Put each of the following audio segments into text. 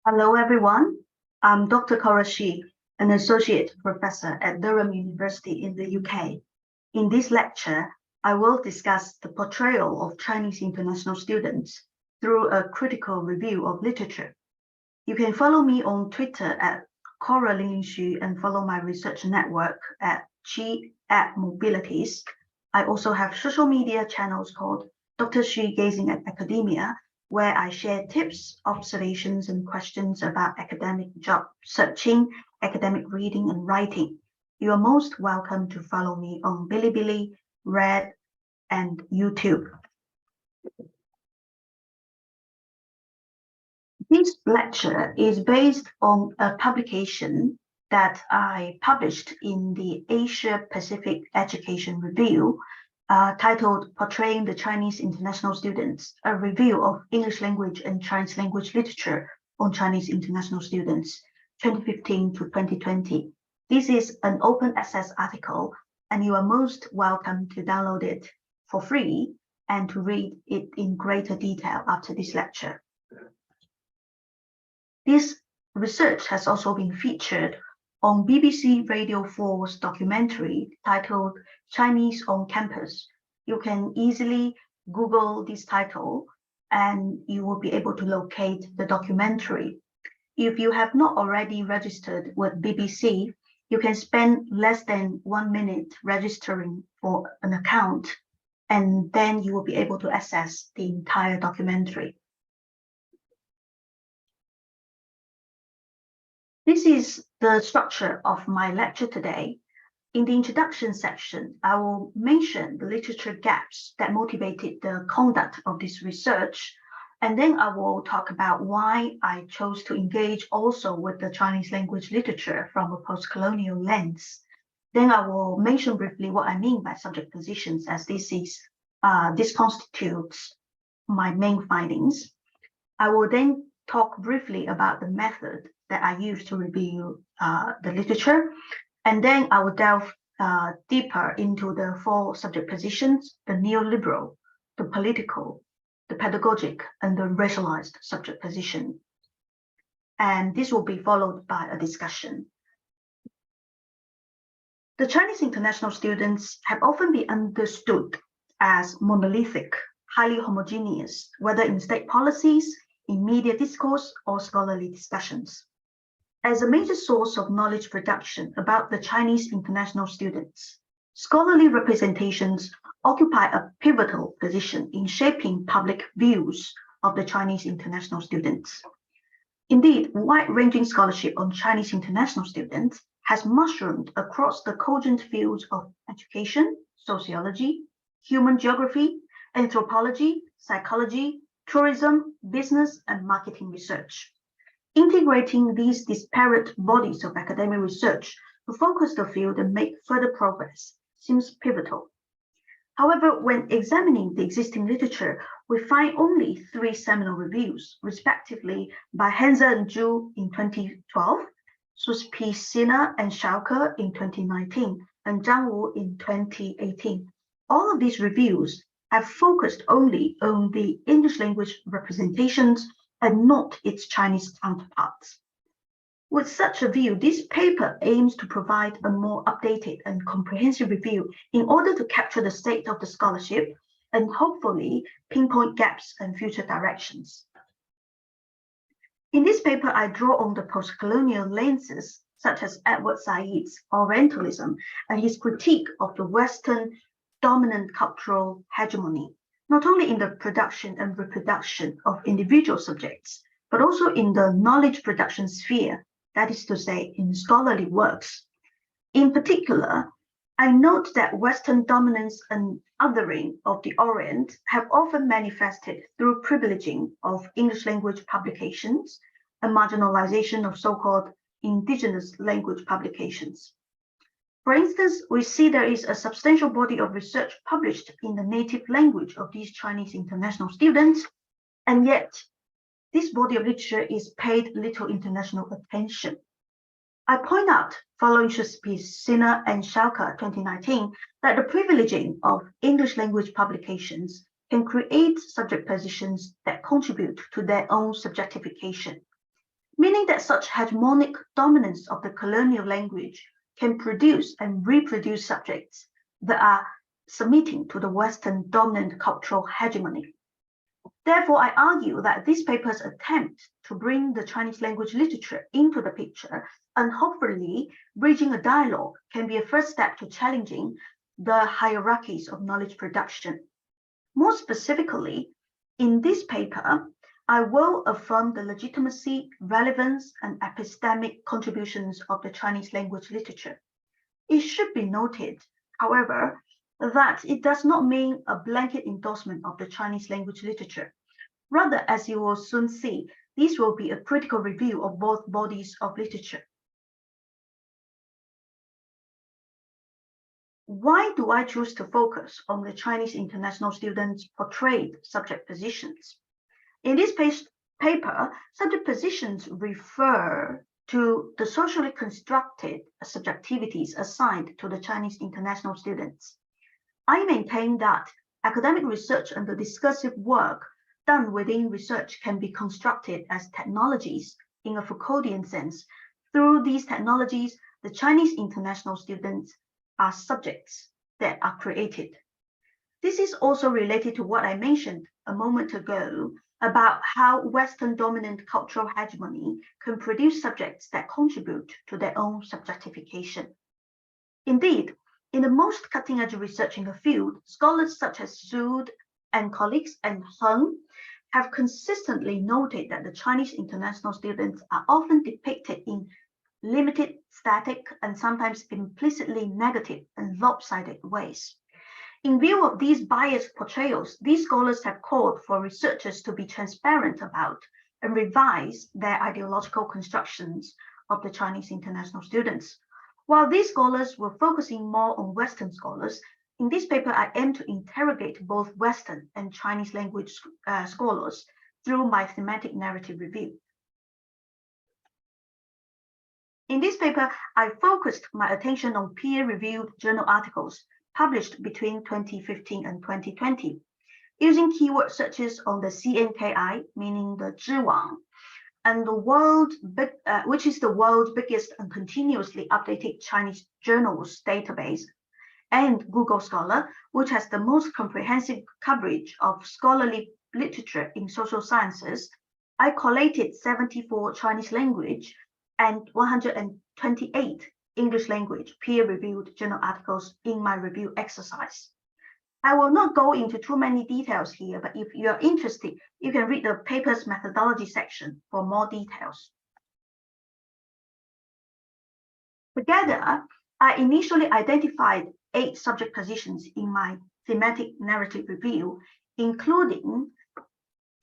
Hello, everyone. I'm Dr. Cora Xu, an associate professor at Durham University in the UK. In this lecture, I will discuss the portrayal of Chinese international students through a critical review of literature. You can follow me on Twitter at Cora Lingling Xu and follow my research network at Mobilities. I also have social media channels called Dr. Xu Gazing at Academia, where I share tips, observations, and questions about academic job searching, academic reading, and writing. You are most welcome to follow me on Bilibili, Red, and YouTube. This lecture is based on a publication that I published in the Asia Pacific Education Review, titled Portraying the Chinese International Students, a review of English language and Chinese language literature on Chinese international students, 2015 to 2020. This is an open access article, and you are most welcome to download it for free and to read it in greater detail after this lecture. This research has also been featured on BBC Radio 4's documentary titled Chinese on Campus. You can easily Google this title and you will be able to locate the documentary. If you have not already registered with BBC, you can spend less than 1 minute registering for an account, and then you will be able to access the entire documentary. This is the structure of my lecture today. In the introduction section, I will mention the literature gaps that motivated the conduct of this research, and then I will talk about why I chose to engage also with the Chinese language literature from a post-colonial lens. Then I will mention briefly what I mean by subject positions, as this constitutes my main findings. I will then talk briefly about the method that I use to review the literature, and then I will delve deeper into the 4 subject positions: the neoliberal, the political, the pedagogic, and the racialized subject position. And this will be followed by a discussion. The Chinese international students have often been understood as monolithic, highly homogeneous, whether in state policies, in media discourse, or scholarly discussions. As a major source of knowledge production about the Chinese international students, scholarly representations occupy a pivotal position in shaping public views of the Chinese international students. Indeed, wide-ranging scholarship on Chinese international students has mushroomed across the cogent fields of education, sociology, human geography, anthropology, psychology, tourism, business, and marketing research. Integrating these disparate bodies of academic research to focus the field and make further progress seems pivotal. However, when examining the existing literature, we find only 3 seminal reviews, respectively by Henze and Zhu in 2012, Suspicina and Schauke in 2019, and Zhang Wu in 2018. All of these reviews have focused only on the English language representations and not its Chinese counterparts. With such a view, this paper aims to provide a more updated and comprehensive review in order to capture the state of the scholarship and hopefully pinpoint gaps and future directions. In this paper, I draw on the post-colonial lenses, such as Edward Said's Orientalism and his critique of the Western dominant cultural hegemony, not only in the production and reproduction of individual subjects, but also in the knowledge production sphere, that is to say, in scholarly works. In particular, I note that Western dominance and othering of the Orient have often manifested through privileging of English language publications and marginalization of so-called indigenous language publications. For instance, we see there is a substantial body of research published in the native language of these Chinese international students, and yet this body of literature is paid little international attention. I point out, following Suspicina and Schauke 2019, that the privileging of English language publications can create subject positions that contribute to their own subjectification. meaning that such hegemonic dominance of the colonial language can produce and reproduce subjects that are submitting to the Western dominant cultural hegemony. Therefore, I argue that this paper's attempt to bring the Chinese language literature into the picture and hopefully bridging a dialogue can be a first step to challenging the hierarchies of knowledge production. More specifically, in this paper, I will affirm the legitimacy, relevance, and epistemic contributions of the Chinese language literature. It should be noted, however, that it does not mean a blanket endorsement of the Chinese language literature. Rather, as you will soon see, this will be a critical review of both bodies of literature. Why do I choose to focus on the Chinese international students' portrayed subject positions? In this paper, subject positions refer to the socially constructed subjectivities assigned to the Chinese international students. I maintain that academic research and the discursive work done within research can be constructed as technologies in a Foucauldian sense. Through these technologies, the Chinese international students are subjects that are created. This is also related to what I mentioned a moment ago about how Western dominant cultural hegemony can produce subjects that contribute to their own subjectification. Indeed, in the most cutting-edge research in the field, scholars such as Xu and colleagues and Heng have consistently noted that the Chinese international students are often depicted in limited, static, and sometimes implicitly negative and lopsided ways. In view of these biased portrayals, these scholars have called for researchers to be transparent about and revise their ideological constructions of the Chinese international students. While these scholars were focusing more on Western scholars, in this paper, I aim to interrogate both Western and Chinese language scholars through my thematic narrative review. In this paper, I focused my attention on peer-reviewed journal articles published between 2015 and 2020, using keyword searches on the CNKI, meaning the Zhiwang, and the which is the world's biggest and continuously updated Chinese journals database, and Google Scholar, which has the most comprehensive coverage of scholarly literature in social sciences. I collated 74 Chinese language and 128 English language peer-reviewed journal articles in my review exercise. I will not go into too many details here, but if you are interested, you can read the paper's methodology section for more details. Together, I initially identified 8 subject positions in my thematic narrative review, including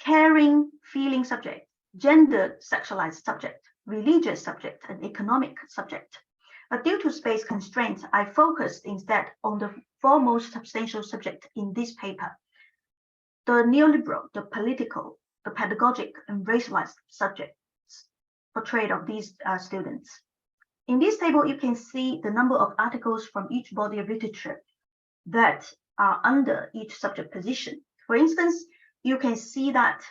caring, feeling subject, gender sexualized subject, religious subject, and economic subject. But due to space constraints, I focused instead on the 4 most substantial subjects in this paper: the neoliberal, the political, the pedagogic, and racialized subjects portrayed of these students. In this table, you can see the number of articles from each body of literature that are under each subject position. For instance, you can see that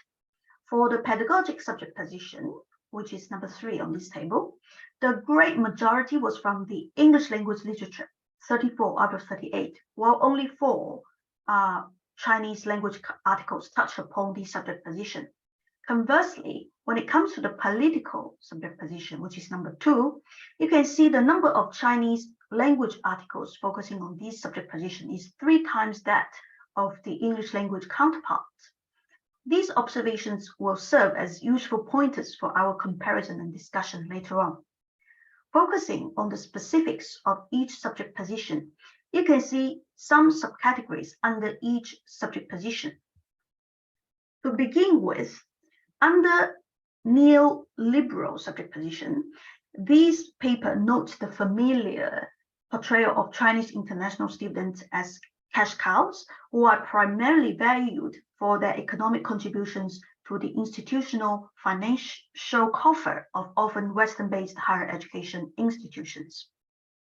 for the pedagogic subject position, which is number 3 on this table, the great majority was from the English language literature, 34 out of 38, while only 4 Chinese language articles touch upon the subject position. Conversely, when it comes to the political subject position, which is number 2, you can see the number of Chinese language articles focusing on this subject position is 3 times that of the English language counterparts. These observations will serve as useful pointers for our comparison and discussion later on. Focusing on the specifics of each subject position, you can see some subcategories under each subject position. To begin with, under neoliberal subject position, this paper notes the familiar portrayal of Chinese international students as cash cows who are primarily valued for their economic contributions to the institutional financial coffer of often Western-based higher education institutions.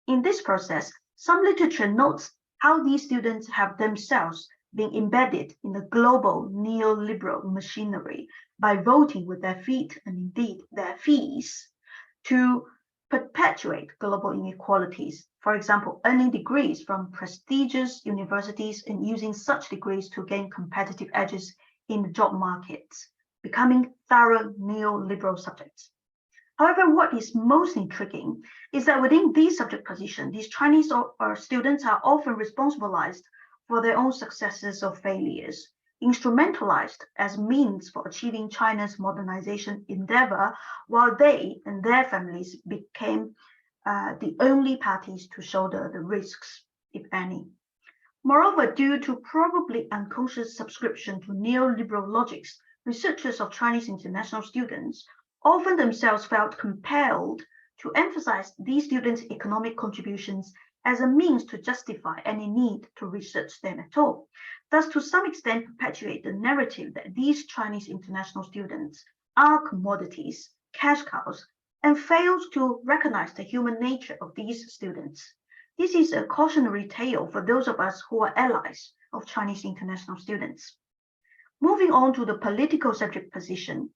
In this process, some literature notes how these students have themselves being embedded in the global neoliberal machinery by voting with their feet and indeed their fees to perpetuate global inequalities. For example, earning degrees from prestigious universities and using such degrees to gain competitive edges in the job markets, becoming thorough neoliberal subjects. However, what is most intriguing is that within these subject positions, these Chinese students are often responsibilized for their own successes or failures, instrumentalized as means for achieving China's modernization endeavor, while they and their families became the only parties to shoulder the risks, if any. Moreover, due to probably unconscious subscription to neoliberal logics, researchers of Chinese international students often themselves felt compelled to emphasize these students' economic contributions as a means to justify any need to research them at all, thus to some extent perpetuate the narrative that these Chinese international students are commodities, cash cows, and fails to recognize the human nature of these students. This is a cautionary tale for those of us who are allies of Chinese international students. Moving on to the political subject position,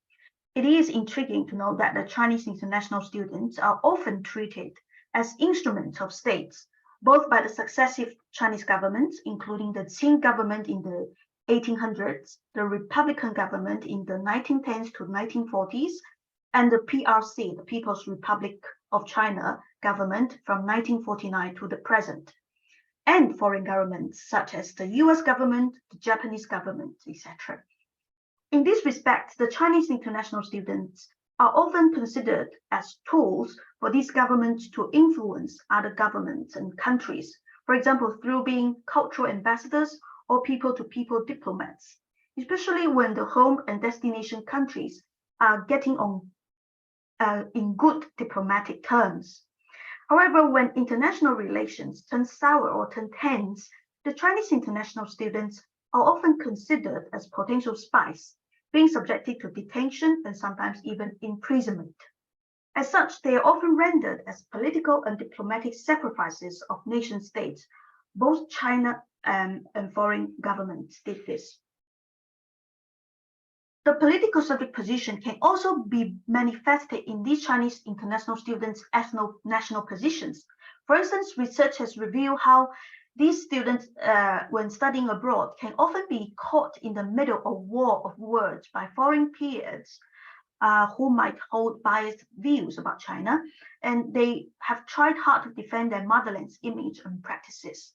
it is intriguing to know that the Chinese international students are often treated as instruments of states, both by the successive Chinese governments, including the Qing government in the 1800s, the Republican government in the 1910s to 1940s, and the PRC, the People's Republic of China government from 1949 to the present, and foreign governments such as the US government, the Japanese government, etc. In this respect, the Chinese international students are often considered as tools for these governments to influence other governments and countries, for example, through being cultural ambassadors or people-to-people diplomats, especially when the home and destination countries are getting on in good diplomatic terms. However, when international relations turn sour or turn tense, the Chinese international students are often considered as potential spies, being subjected to detention and sometimes even imprisonment. As such, they are often rendered as political and diplomatic sacrifices of nation states. Both China and foreign governments did this. The political subject position can also be manifested in these Chinese international students' ethno-national positions. For instance, research has revealed how these students, when studying abroad, can often be caught in the middle of war of words by foreign peers who might hold biased views about China, and they have tried hard to defend their motherland's image and practices.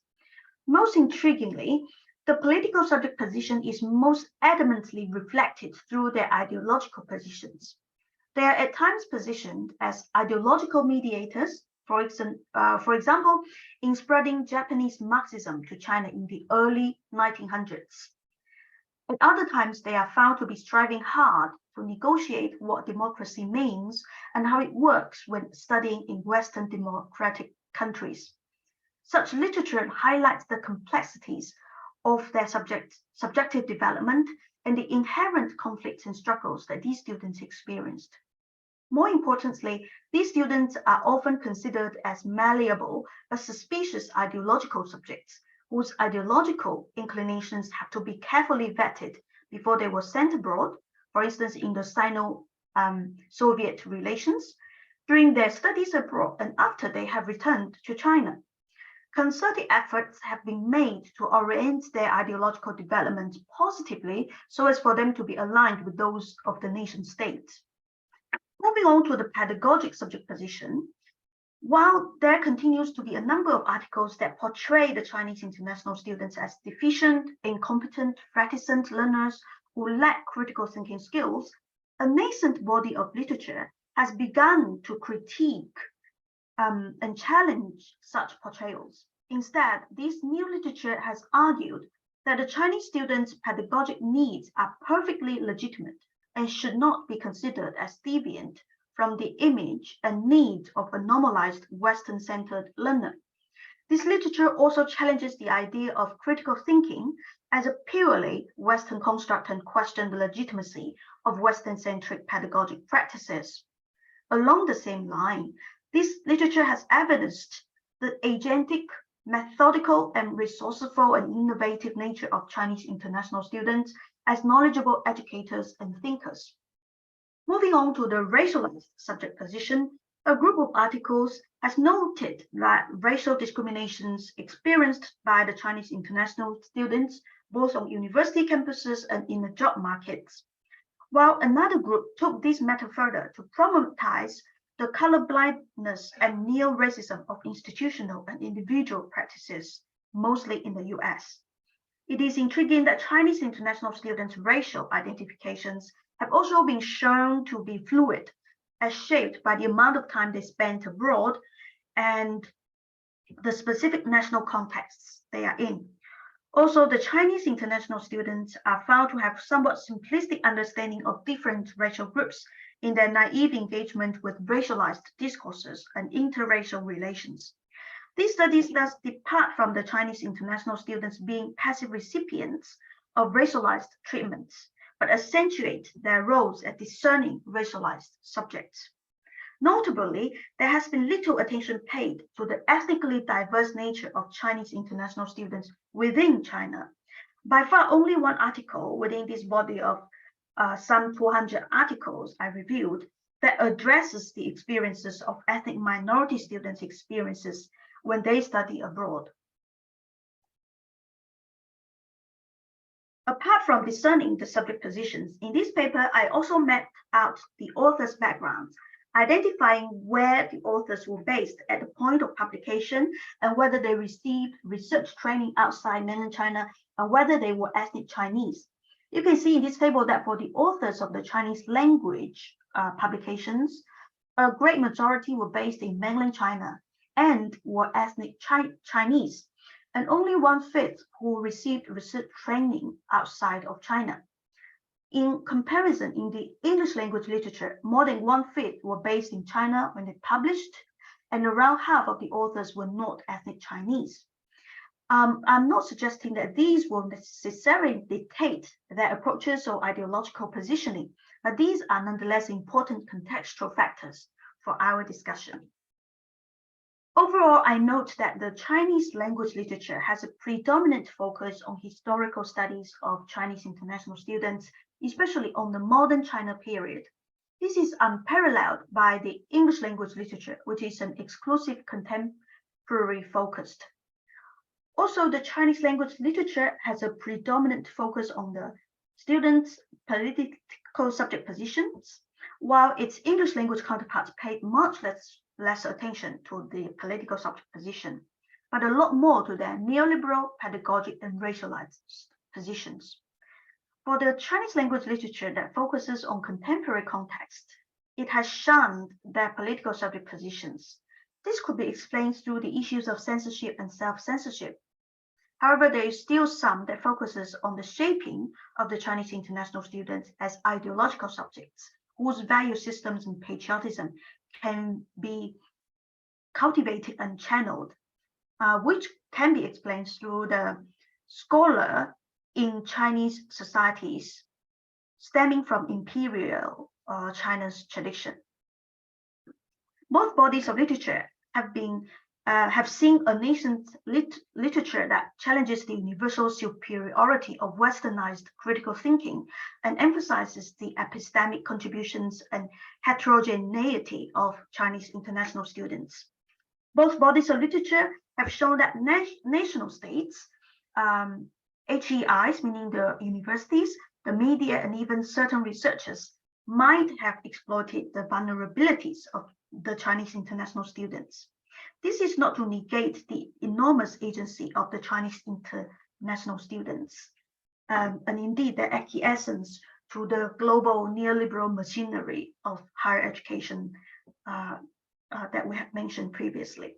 Most intriguingly, the political subject position is most adamantly reflected through their ideological positions. They are at times positioned as ideological mediators, for example, in spreading Japanese Marxism to China in the early 1900s. At other times, they are found to be striving hard to negotiate what democracy means and how it works when studying in Western democratic countries. Such literature highlights the complexities of their subjective development and the inherent conflicts and struggles that these students experienced. More importantly, these students are often considered as malleable but suspicious ideological subjects, whose ideological inclinations have to be carefully vetted before they were sent abroad, for instance, in the Sino-Soviet relations, during their studies abroad and after they have returned to China. Concerted efforts have been made to orient their ideological development positively so as for them to be aligned with those of the nation state. Moving on to the pedagogic subject position, while there continues to be a number of articles that portray the Chinese international students as deficient, incompetent, reticent learners who lack critical thinking skills, a nascent body of literature has begun to critique and challenge such portrayals. Instead, this new literature has argued that the Chinese students' pedagogic needs are perfectly legitimate and should not be considered as deviant from the image and needs of a normalized Western-centered learner. This literature also challenges the idea of critical thinking as a purely Western construct and questions the legitimacy of Western-centric pedagogic practices. Along the same line, this literature has evidenced the agentic methodical and resourceful and innovative nature of Chinese international students as knowledgeable educators and thinkers. Moving on to the racialized subject position, a group of articles has noted that racial discriminations experienced by the Chinese international students, both on university campuses and in the job markets. While another group took this matter further to problematize the colorblindness and neo-racism of institutional and individual practices, mostly in the US. It is intriguing that Chinese international students' racial identifications have also been shown to be fluid, as shaped by the amount of time they spent abroad and the specific national contexts they are in. Also, the Chinese international students are found to have somewhat simplistic understanding of different racial groups in their naive engagement with racialized discourses and interracial relations. These studies thus depart from the Chinese international students being passive recipients of racialized treatments, but accentuate their roles as discerning racialized subjects. Notably, there has been little attention paid to the ethnically diverse nature of Chinese international students within China. By far, only one article within this body of some 400 articles I reviewed that addresses the experiences of ethnic minority students' experiences when they study abroad. Apart from discerning the subject positions, in this paper, I also mapped out the author's backgrounds, identifying where the authors were based at the point of publication and whether they received research training outside mainland China and whether they were ethnic Chinese. You can see in this table that for the authors of the Chinese language publications, a great majority were based in mainland China and were ethnic Chinese, and only 1/5 who received research training outside of China. In comparison, in the English language literature, more than 1/5 were based in China when they published, and around half of the authors were not ethnic Chinese. I'm not suggesting that these will necessarily dictate their approaches or ideological positioning, but these are nonetheless important contextual factors for our discussion. Overall, I note that the Chinese language literature has a predominant focus on historical studies of Chinese international students, especially on the modern China period. This is unparalleled by the English language literature, which is an exclusive contemporary focused. Also, the Chinese language literature has a predominant focus on the students' political subject positions, while its English language counterparts paid much less attention to the political subject position, but a lot more to their neoliberal, pedagogic, and racialized positions. For the Chinese language literature that focuses on contemporary context, it has shunned their political subject positions. This could be explained through the issues of censorship and self-censorship. However, there is still some that focuses on the shaping of the Chinese international students as ideological subjects, whose value systems and patriotism can be cultivated and channeled, which can be explained through the scholar in Chinese societies stemming from imperial China's tradition. Both bodies of literature have seen a nascent literature that challenges the universal superiority of westernized critical thinking and emphasizes the epistemic contributions and heterogeneity of Chinese international students. Both bodies of literature have shown that national states, HEIs, meaning the universities, the media, and even certain researchers might have exploited the vulnerabilities of the Chinese international students. This is not to negate the enormous agency of the Chinese international students, and indeed their acquiescence to the global neoliberal machinery of higher education that we have mentioned previously.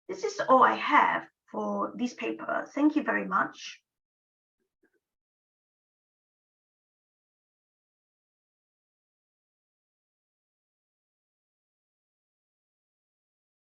This is all I have for this paper. Thank you very much.